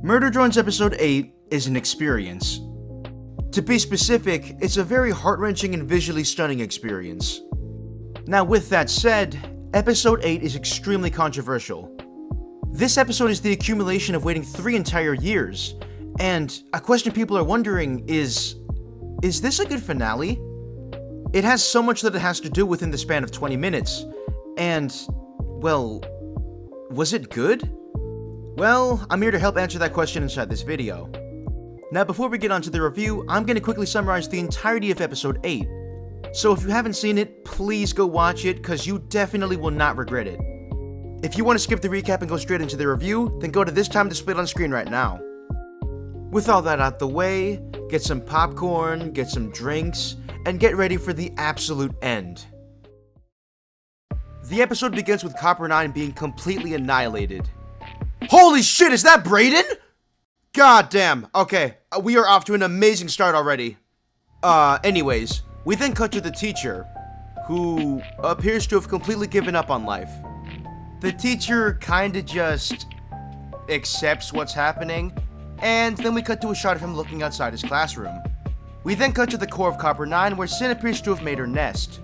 Murder Drones Episode 8 is an experience. To be specific, it's a very heart-wrenching and visually stunning experience. Now with that said, Episode 8 is extremely controversial. This episode is the accumulation of waiting 3 entire years, and a question people are wondering is this a good finale? It has so much that it has to do within the span of 20 minutes, and, well, was it good? Well, I'm here to help answer that question inside this video. Now before we get onto the review, I'm going to quickly summarize the entirety of episode 8. So if you haven't seen it, please go watch it, cause you definitely will not regret it. If you want to skip the recap and go straight into the review, then go to this time displayed on screen right now. With all that out the way, get some popcorn, get some drinks, and get ready for the absolute end. The episode begins with Copper 9 being completely annihilated. Holy shit, is that Brayden? God damn. Okay, we are off to an amazing start already. Anyways, we then cut to the teacher, who appears to have completely given up on life. The teacher kinda just accepts what's happening, and then we cut to a shot of him looking outside his classroom. We then cut to the core of Copper 9, where Sin appears to have made her nest.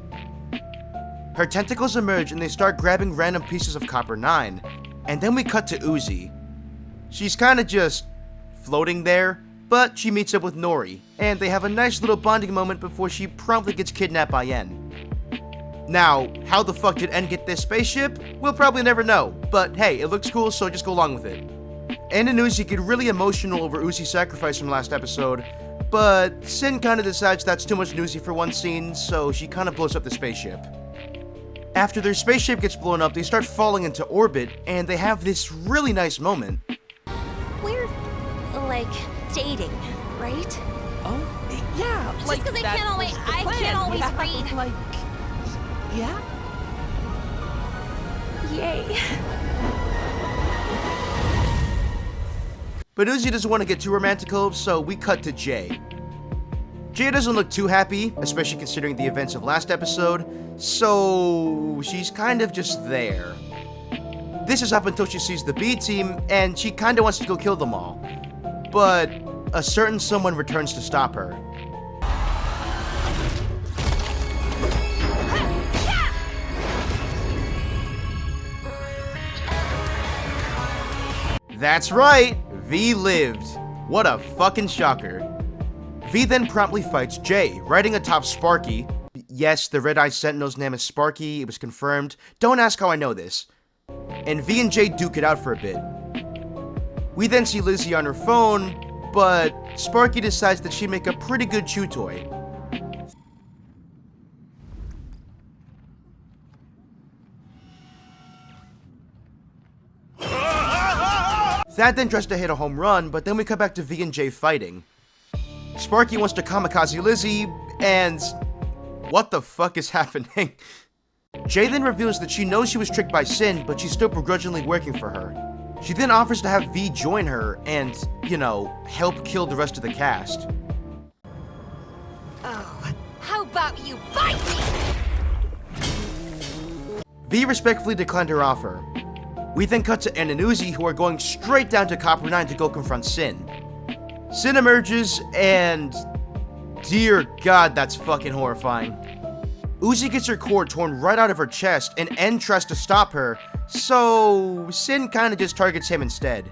Her tentacles emerge and they start grabbing random pieces of Copper 9, and then we cut to Uzi. She's kinda just floating there, but she meets up with Nori, and they have a nice little bonding moment before she promptly gets kidnapped by En. Now, how the fuck did En get this spaceship? We'll probably never know, but hey, it looks cool, so just go along with it. En and Uzi get really emotional over Uzi's sacrifice from last episode, but Sin kinda decides that's too much Uzi for one scene, so she kinda blows up the spaceship. After their spaceship gets blown up, they start falling into orbit, and they have this really nice moment. We're, like, dating, right? Oh, yeah, Just like because I that can't always, was the I plan. can't always Yeah, read. Like, yeah. Yay. But Uzi doesn't want to get too romantical, so we cut to Jay. Jay doesn't look too happy, especially considering the events of last episode, so she's kind of just there. This is up until she sees the B team, and she kinda wants to go kill them all. But a certain someone returns to stop her. That's right, V lived. What a fucking shocker. V then promptly fights Jay, riding atop Sparky. Yes, the Red-Eye Sentinel's name is Sparky, it was confirmed. Don't ask how I know this. And V and Jay duke it out for a bit. We then see Lizzie on her phone, but Sparky decides that she'd make a pretty good chew toy. That then tries to hit a home run, but then we cut back to V and Jay fighting. Sparky wants to kamikaze Lizzie, and what the fuck is happening? Jay then reveals that she knows she was tricked by Sin, but she's still begrudgingly working for her. She then offers to have V join her and, you know, help kill the rest of the cast. Oh, how about you bite me? V respectfully declined her offer. We then cut to En and Uzi, who are going straight down to Copper 9 to go confront Sin. Sin emerges, and dear God, that's fucking horrifying. Uzi gets her core torn right out of her chest, and En tries to stop her, so Sin kinda just targets him instead.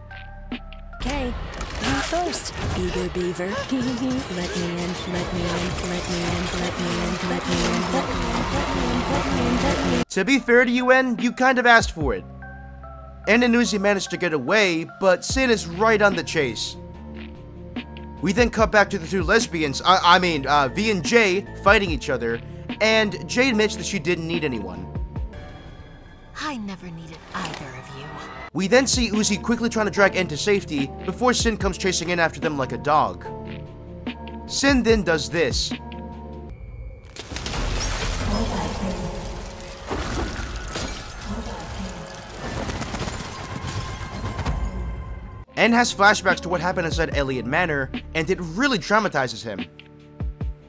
Okay, you first, eager beaver. Let me in, let me in, let me in, let me in, let me in, let me in, let me in, let me in, let me in. To be fair to you, En, you kind of asked for it. En and Uzi managed to get away, but Sin is right on the chase. We then cut back to the two lesbians, V and Jay, fighting each other, and Jay admits that she didn't need anyone. I never needed either of you. We then see Uzi quickly trying to drag En to safety before Sin comes chasing in after them like a dog. Sin then does this. En has flashbacks to what happened inside Elliott Manor, and it really traumatizes him.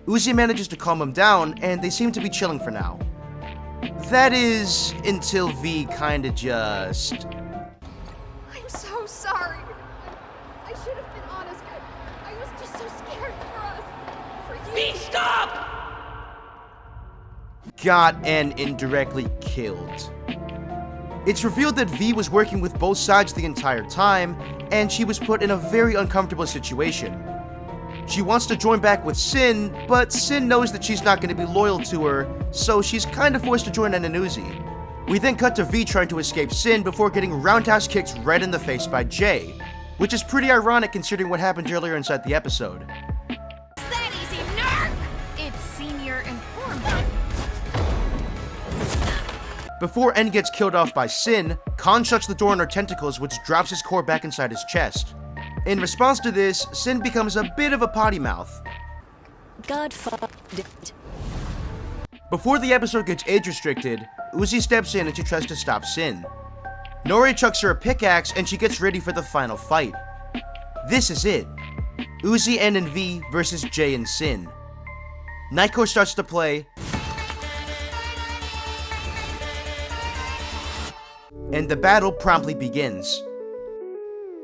Uzi manages to calm him down, and they seem to be chilling for now. That is, until V kinda just... I'm so sorry. I'm V, stop! Got and indirectly killed. It's revealed that V was working with both sides the entire time, and she was put in a very uncomfortable situation. She wants to join back with Sin, but Sin knows that she's not going to be loyal to her, so she's kind of forced to join N and Uzi. We then cut to V trying to escape Sin before getting roundhouse kicked right in the face by Jay, which is pretty ironic considering what happened earlier inside the episode. That easy, nerd! It's senior informant. Before N gets killed off by Sin, Khan shuts the door on her tentacles, which drops his core back inside his chest. In response to this, Sin becomes a bit of a potty mouth. God fucked it. Before the episode gets age restricted, Uzi steps in and she tries to stop Sin. Nori chucks her a pickaxe and she gets ready for the final fight. This is it. Uzi, N, and V versus Jay and Sin. Nightcore starts to play, and the battle promptly begins.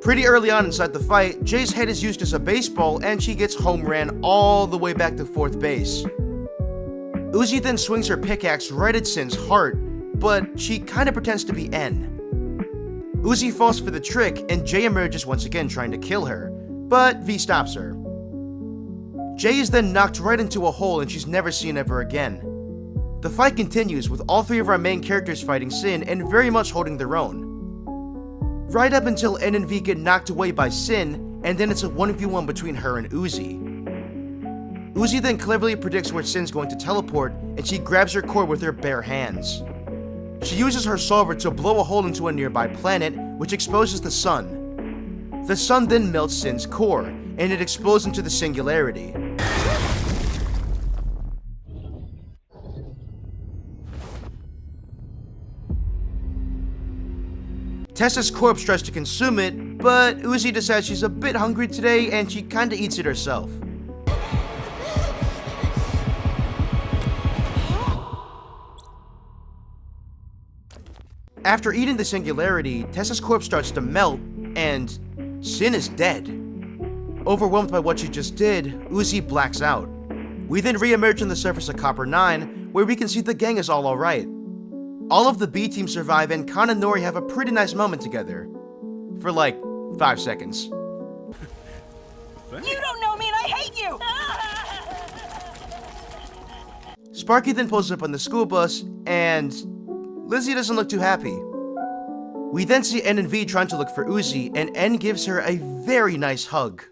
Pretty early on inside the fight, Jay's head is used as a baseball and she gets home ran all the way back to fourth base. Uzi then swings her pickaxe right at Sin's heart, but she kinda pretends to be N. Uzi falls for the trick and Jay emerges once again trying to kill her, but V stops her. Jay is then knocked right into a hole and she's never seen ever again. The fight continues with all three of our main characters fighting Sin and very much holding their own. Right up until N and V get knocked away by Sin, and then it's a 1v1 between her and Uzi. Uzi then cleverly predicts where Sin's going to teleport, and she grabs her core with her bare hands. She uses her solver to blow a hole into a nearby planet, which exposes the sun. The sun then melts Sin's core, and it explodes into the singularity. Tessa's corpse tries to consume it, but Uzi decides she's a bit hungry today and she kinda eats it herself. After eating the singularity, Tessa's corpse starts to melt, and Sin is dead. Overwhelmed by what she just did, Uzi blacks out. We then re-emerge on the surface of Copper 9, where we can see the gang is all alright. All of the B team survive and Khan and Nori have a pretty nice moment together. For like 5 seconds. You don't know me and I hate you! Sparky then pulls up on the school bus, and Lizzie doesn't look too happy. We then see N and V trying to look for Uzi, and N gives her a very nice hug.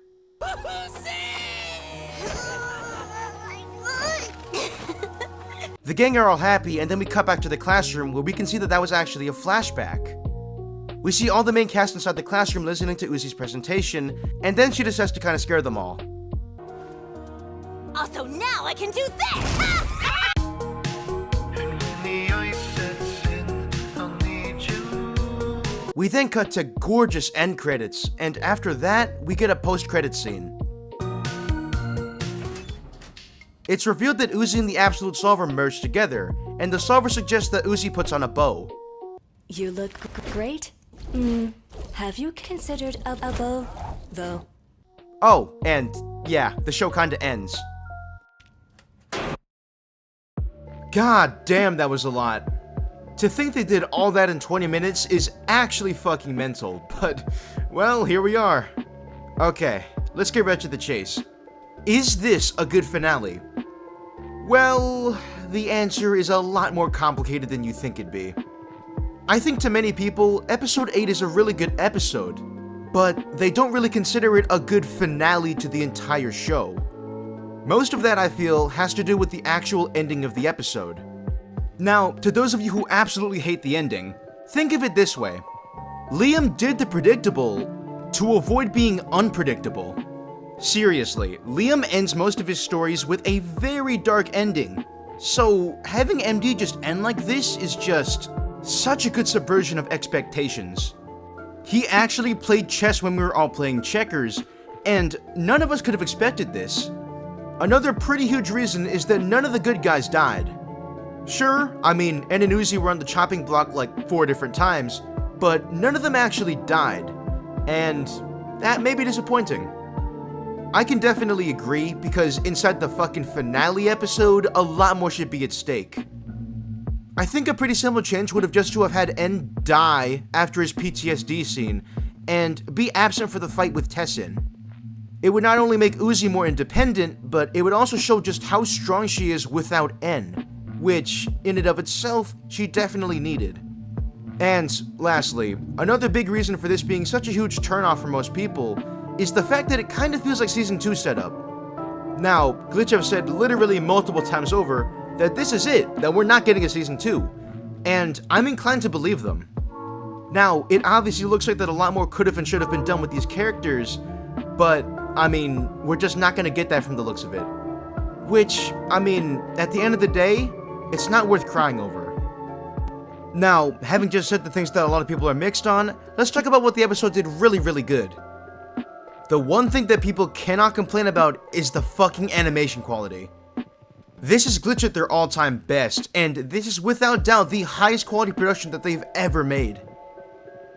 The gang are all happy, and then we cut back to the classroom where we can see that was actually a flashback. We see all the main cast inside the classroom listening to Uzi's presentation, and then she decides to kind of scare them all. Also, now I can do this! We then cut to gorgeous end credits, and after that, we get a post-credits scene. It's revealed that Uzi and the Absolute Solver merge together, and the Solver suggests that Uzi puts on a bow. You look great. Have you considered a bow, though? Oh, and yeah, the show kinda ends. God damn, that was a lot. To think they did all that in 20 minutes is actually fucking mental, but, well, here we are. Okay, let's get right to the chase. Is this a good finale? Well, the answer is a lot more complicated than you think it'd be. I think to many people, episode 8 is a really good episode, but they don't really consider it a good finale to the entire show. Most of that, I feel, has to do with the actual ending of the episode. Now, to those of you who absolutely hate the ending, think of it this way. Liam did the predictable to avoid being unpredictable. Seriously, Liam ends most of his stories with a very dark ending, so having MD just end like this is just such a good subversion of expectations. He actually played chess when we were all playing checkers, and none of us could have expected this. Another pretty huge reason is that none of the good guys died. Sure, I mean, N and Uzi were on the chopping block like 4 different times, but none of them actually died, and that may be disappointing. I can definitely agree, because inside the fucking finale episode, a lot more should be at stake. I think a pretty simple change would have just to have had N die after his PTSD scene, and be absent for the fight with Tessin. It would not only make Uzi more independent, but it would also show just how strong she is without N, which, in and of itself, she definitely needed. And, lastly, another big reason for this being such a huge turnoff for most people is the fact that it kind of feels like Season 2 setup. Now, Glitchev said literally multiple times over that this is it, that we're not getting a Season 2, and I'm inclined to believe them. Now, it obviously looks like that a lot more could have and should have been done with these characters, but, I mean, we're just not gonna get that from the looks of it. Which, I mean, at the end of the day, it's not worth crying over. Now, having just said the things that a lot of people are mixed on, let's talk about what the episode did really good. The one thing that people cannot complain about is the fucking animation quality. This is Glitch at their all-time best, and this is without doubt the highest quality production that they've ever made.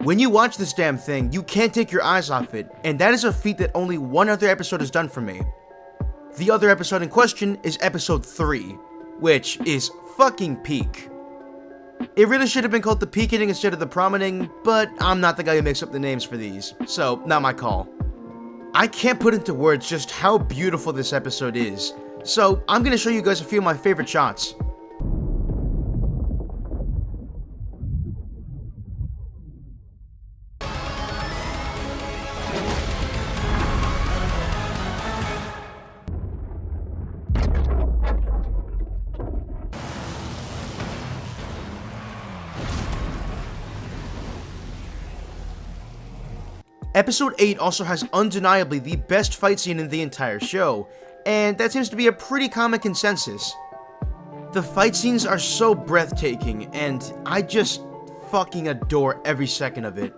When you watch this damn thing, you can't take your eyes off it, and that is a feat that only one other episode has done for me. The other episode in question is episode 3, which is fucking peak. It really should have been called the peak ending instead of the prom ending, but I'm not the guy who makes up the names for these, so not my call. I can't put into words just how beautiful this episode is, so I'm gonna show you guys a few of my favorite shots. Episode 8 also has undeniably the best fight scene in the entire show, and that seems to be a pretty common consensus. The fight scenes are so breathtaking, and I just fucking adore every second of it.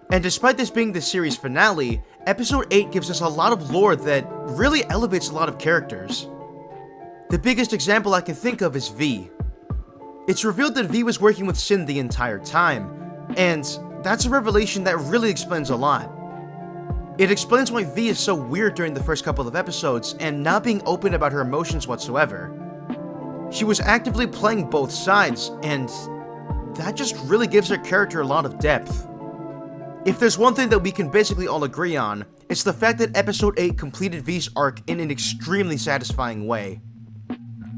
And despite this being the series finale, Episode 8 gives us a lot of lore that really elevates a lot of characters. The biggest example I can think of is V. It's revealed that V was working with Sin the entire time, and that's a revelation that really explains a lot. It explains why V is so weird during the first couple of episodes and not being open about her emotions whatsoever. She was actively playing both sides, and that just really gives her character a lot of depth. If there's one thing that we can basically all agree on, it's the fact that Episode 8 completed V's arc in an extremely satisfying way.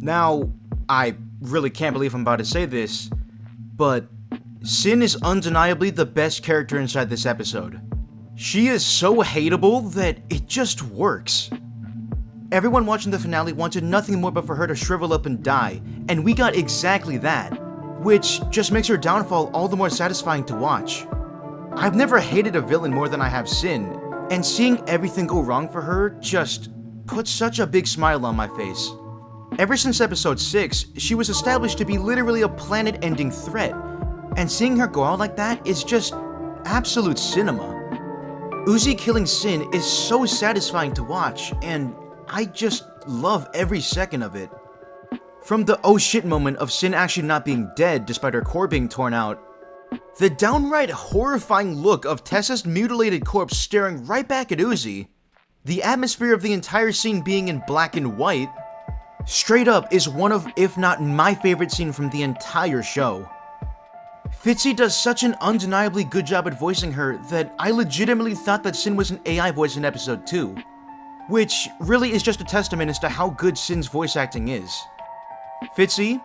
Now, I really can't believe I'm about to say this, but Sin is undeniably the best character inside this episode. She is so hateable that it just works. Everyone watching the finale wanted nothing more but for her to shrivel up and die, and we got exactly that, which just makes her downfall all the more satisfying to watch. I've never hated a villain more than I have Sin, and seeing everything go wrong for her just puts such a big smile on my face. Ever since episode 6, she was established to be literally a planet-ending threat, and seeing her go out like that is just absolute cinema. Uzi killing Sin is so satisfying to watch, and I just love every second of it. From the oh shit moment of Sin actually not being dead despite her core being torn out, the downright horrifying look of Tessa's mutilated corpse staring right back at Uzi, the atmosphere of the entire scene being in black and white, straight up is one of, if not my favorite scene from the entire show. Fitzy does such an undeniably good job at voicing her that I legitimately thought that Sin was an AI voice in episode 2, which really is just a testament as to how good Sin's voice acting is. Fitzy,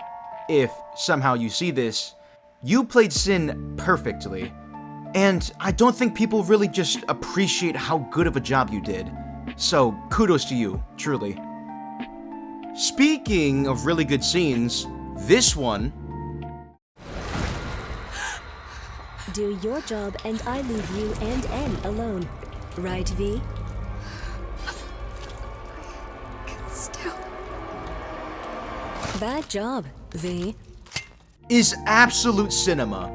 if somehow you see this, you played Sin perfectly, and I don't think people really just appreciate how good of a job you did, so kudos to you, truly. Speaking of really good scenes, this one... Do your job and I leave you and N alone. Right, V? Still. Bad job, V. is absolute cinema.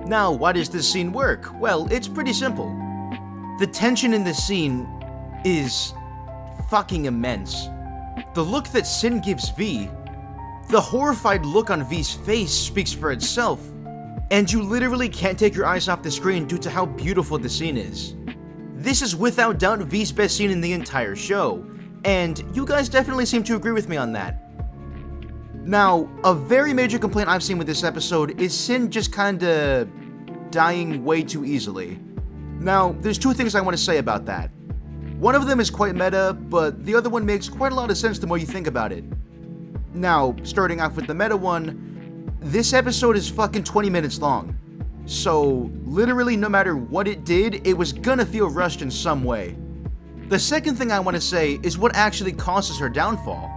Now, why does this scene work? Well, it's pretty simple. The tension in this scene is fucking immense. The look that Sin gives V, the horrified look on V's face speaks for itself, and you literally can't take your eyes off the screen due to how beautiful the scene is. This is without doubt V's best scene in the entire show, and you guys definitely seem to agree with me on that. Now, a very major complaint I've seen with this episode is Sin just kinda dying way too easily. Now, there's two things I want to say about that. One of them is quite meta, but the other one makes quite a lot of sense the more you think about it. Now, starting off with the meta one, this episode is fucking 20 minutes long. So, literally no matter what it did, it was gonna feel rushed in some way. The second thing I want to say is what actually causes her downfall.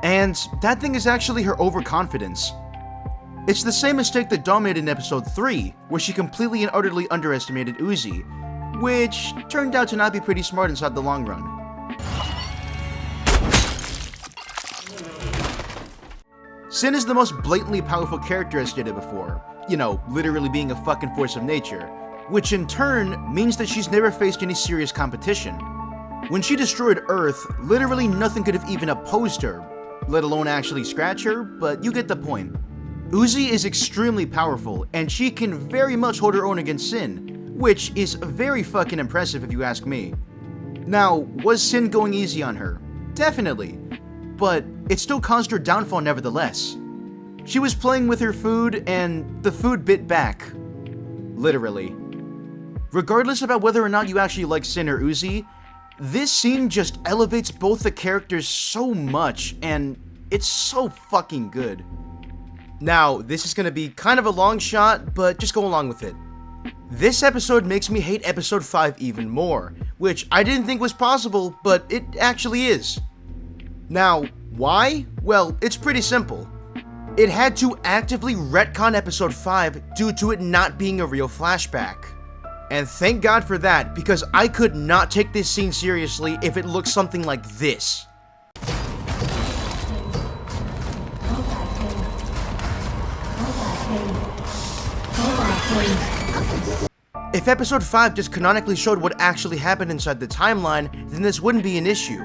And that thing is actually her overconfidence. It's the same mistake that Dawn made in episode 3, where she completely and utterly underestimated Uzi, which turned out to not be pretty smart inside the long run. Sin is the most blatantly powerful character as stated before, you know, literally being a fucking force of nature, which in turn means that she's never faced any serious competition. When she destroyed Earth, literally nothing could have even opposed her, let alone actually scratch her, but you get the point. Uzi is extremely powerful, and she can very much hold her own against Sin, which is very fucking impressive if you ask me. Now, was Sin going easy on her? Definitely, but it still caused her downfall nevertheless. She was playing with her food, and the food bit back. Literally. Regardless about whether or not you actually like Sin or Uzi, this scene just elevates both the characters so much, and it's so fucking good. Now, this is gonna be kind of a long shot, but just go along with it. This episode makes me hate episode 5 even more, which I didn't think was possible, but it actually is. Now, why? Well, it's pretty simple. It had to actively retcon episode 5 due to it not being a real flashback. And thank God for that, because I could not take this scene seriously if it looked something like this. If episode 5 just canonically showed what actually happened inside the timeline, then this wouldn't be an issue.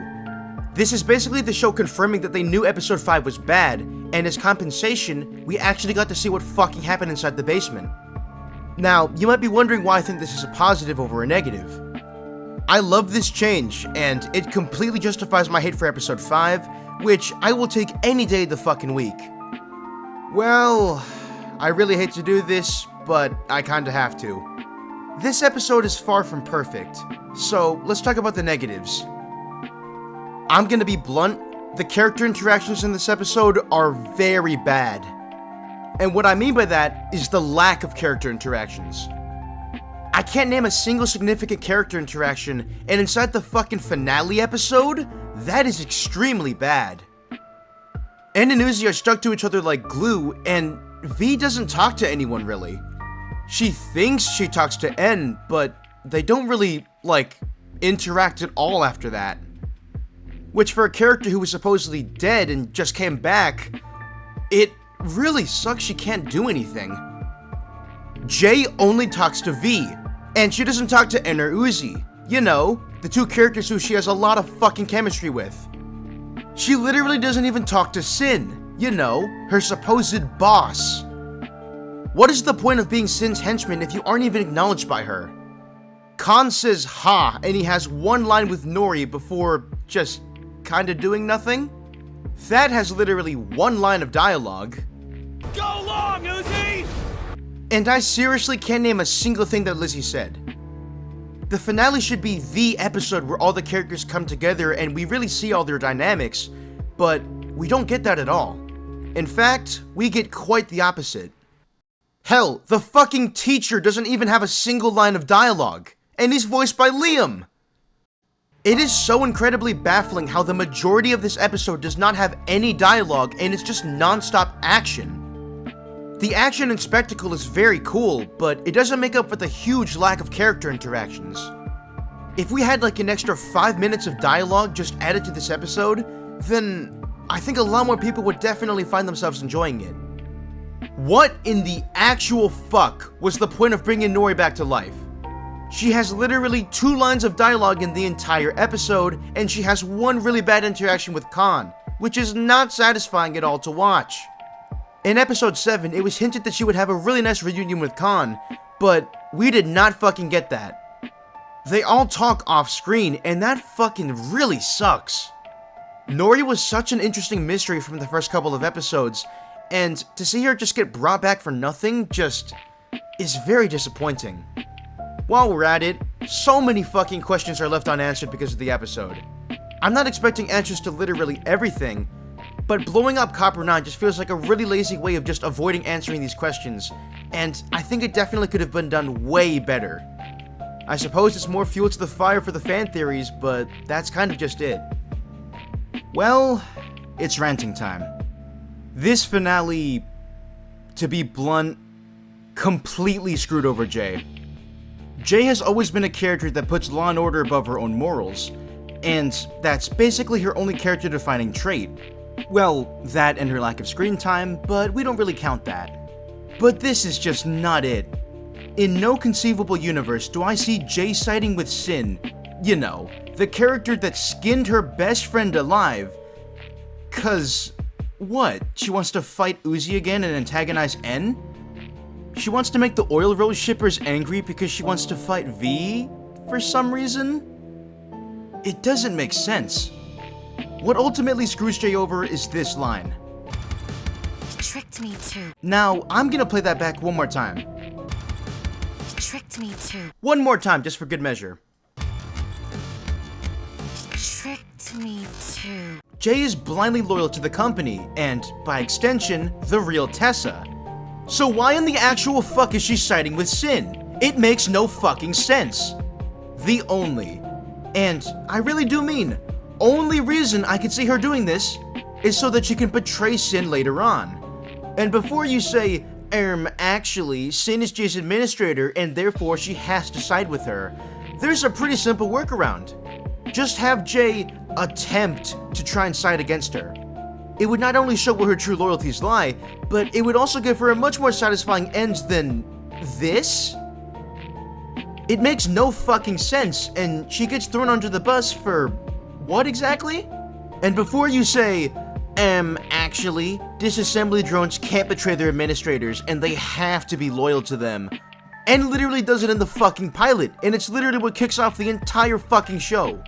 This is basically the show confirming that they knew episode 5 was bad, and as compensation, we actually got to see what fucking happened inside the basement. Now, you might be wondering why I think this is a positive over a negative. I love this change, and it completely justifies my hate for episode 5, which I will take any day of the fucking week. Well, I really hate to do this, but I kinda have to. This episode is far from perfect, so let's talk about the negatives. I'm gonna be blunt, the character interactions in this episode are very bad. And what I mean by that is the lack of character interactions. I can't name a single significant character interaction, and inside the fucking finale episode, that is extremely bad. N and Uzi are stuck to each other like glue, and V doesn't talk to anyone really. She thinks she talks to N, but they don't really, interact at all after that. Which for a character who was supposedly dead and just came back, it really sucks she can't do anything. J only talks to V, and she doesn't talk to N or Uzi. You know, the two characters who she has a lot of fucking chemistry with. She literally doesn't even talk to Sin, you know, her supposed boss. What is the point of being Sin's henchman if you aren't even acknowledged by her? Khan says ha, and he has one line with Nori before just kinda doing nothing? Thad has literally one line of dialogue. Go long, Uzi! And I seriously can't name a single thing that Lizzie said. The finale should be the episode where all the characters come together and we really see all their dynamics, but we don't get that at all. In fact, we get quite the opposite. Hell, the fucking teacher doesn't even have a single line of dialogue, and he's voiced by Liam! It is so incredibly baffling how the majority of this episode does not have any dialogue and it's just non-stop action. The action and spectacle is very cool, but it doesn't make up for the huge lack of character interactions. If we had an extra 5 minutes of dialogue just added to this episode, then I think a lot more people would definitely find themselves enjoying it. What in the actual fuck was the point of bringing Nori back to life? She has literally 2 lines of dialogue in the entire episode, and she has one really bad interaction with Khan, which is not satisfying at all to watch. In episode 7, it was hinted that she would have a really nice reunion with Khan, but we did not fucking get that. They all talk off screen, and that fucking really sucks. Nori was such an interesting mystery from the first couple of episodes, and to see her just get brought back for nothing just is very disappointing. While we're at it, so many fucking questions are left unanswered because of the episode. I'm not expecting answers to literally everything, but blowing up Copper 9 just feels like a really lazy way of just avoiding answering these questions, and I think it definitely could have been done way better. I suppose it's more fuel to the fire for the fan theories, but that's kind of just it. Well, it's ranting time. This finale, to be blunt, completely screwed over Jay. Jay has always been a character that puts law and order above her own morals, and that's basically her only character-defining trait. Well, that and her lack of screen time, but we don't really count that. But this is just not it. In no conceivable universe do I see Jay siding with Sin, you know, the character that skinned her best friend alive, 'cause what? She wants to fight Uzi again and antagonize N? She wants to make the Oil Rose shippers angry because she wants to fight V for some reason? It doesn't make sense. What ultimately screws Jay over is this line. You tricked me too. Now, I'm gonna play that back one more time. You tricked me too. One more time, just for good measure. You tricked me too. Jay is blindly loyal to the company, and, by extension, the real Tessa. So why in the actual fuck is she siding with Sin? It makes no fucking sense. The only, and I really do mean, only reason I can see her doing this is so that she can betray Sin later on. And before you say, actually, Sin is Jay's administrator and therefore she has to side with her, there's a pretty simple workaround. Just have Jay attempt to try and side against her. It would not only show where her true loyalties lie, but it would also give her a much more satisfying end than this? It makes no fucking sense, and she gets thrown under the bus for what exactly? And before you say, actually, disassembly drones can't betray their administrators and they have to be loyal to them. And literally does it in the fucking pilot, and it's literally what kicks off the entire fucking show.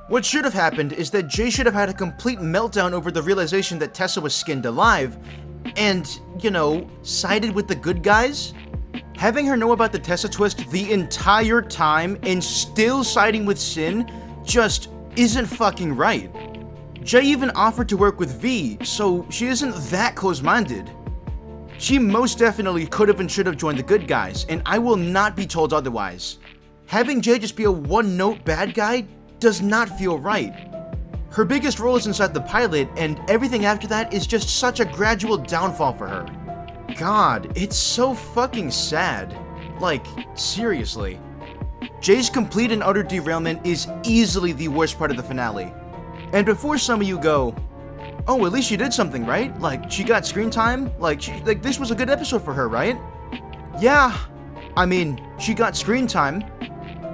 What should have happened is that Jay should have had a complete meltdown over the realization that Tessa was skinned alive, and, you know, sided with the good guys? Having her know about the Tessa twist the entire time and still siding with Sin just isn't fucking right. Jay even offered to work with V, so she isn't that close-minded. She most definitely could have and should have joined the good guys, and I will not be told otherwise. Having Jay just be a one-note bad guy does not feel right. Her biggest role is inside the pilot, and everything after that is just such a gradual downfall for her. God, it's so fucking sad. Like, seriously. Jay's complete and utter derailment is easily the worst part of the finale. And before some of you go, oh, at least she did something, right? Like, she got screen time? Like, this was a good episode for her, right? Yeah, I mean, she got screen time,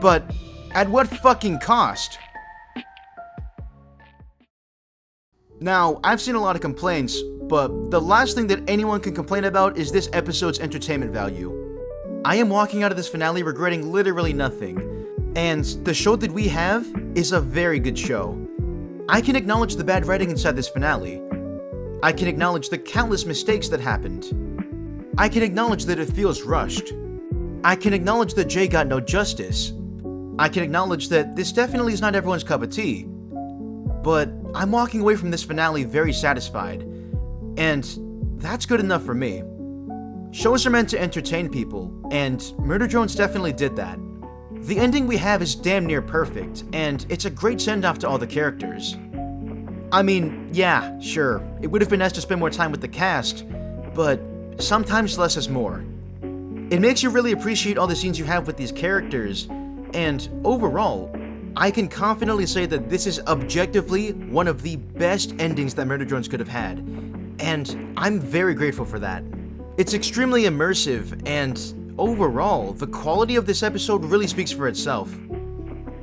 but at what fucking cost? Now, I've seen a lot of complaints, but the last thing that anyone can complain about is this episode's entertainment value. I am walking out of this finale regretting literally nothing, and the show that we have is a very good show. I can acknowledge the bad writing inside this finale. I can acknowledge the countless mistakes that happened. I can acknowledge that it feels rushed. I can acknowledge that Jay got no justice. I can acknowledge that this definitely is not everyone's cup of tea. But I'm walking away from this finale very satisfied, and that's good enough for me. Shows are meant to entertain people, and Murder Drones definitely did that. The ending we have is damn near perfect, and it's a great send-off to all the characters. I mean, yeah, sure, it would have been nice to spend more time with the cast, but sometimes less is more. It makes you really appreciate all the scenes you have with these characters, and overall, I can confidently say that this is objectively one of the best endings that Murder Drones could have had, and I'm very grateful for that. It's extremely immersive, and overall, the quality of this episode really speaks for itself.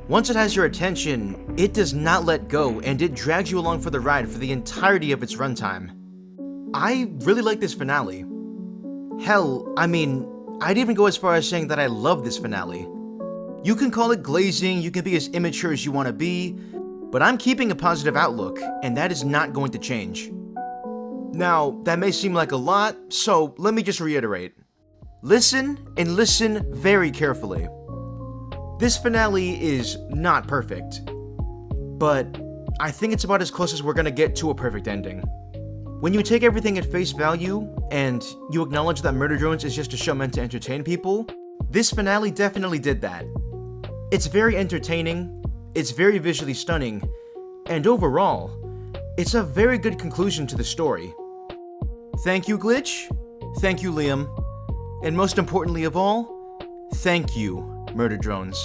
Once it has your attention, it does not let go, and it drags you along for the ride for the entirety of its runtime. I really like this finale. Hell, I mean, I'd even go as far as saying that I love this finale. You can call it glazing, you can be as immature as you want to be, but I'm keeping a positive outlook, and that is not going to change. Now, that may seem like a lot, so let me just reiterate. Listen, and listen very carefully. This finale is not perfect, but I think it's about as close as we're gonna get to a perfect ending. When you take everything at face value, and you acknowledge that Murder Drones is just a show meant to entertain people, this finale definitely did that. It's very entertaining, it's very visually stunning, and overall, it's a very good conclusion to the story. Thank you, Glitch. Thank you, Liam. And most importantly of all, thank you, Murder Drones.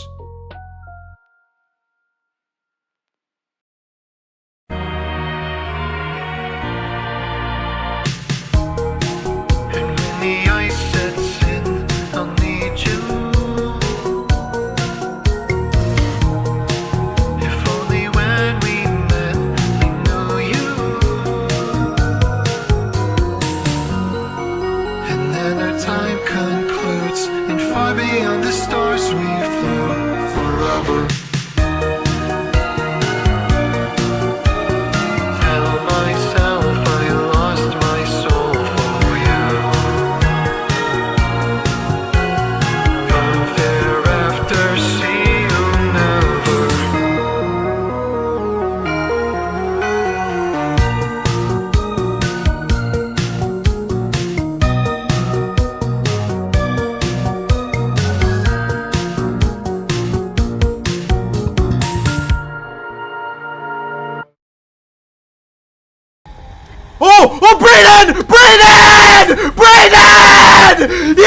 Beyond the stars we flew forever. Tell myself I lost my soul for you. Come thereafter, see you never. Oh, Brayden! Brayden! Brayden!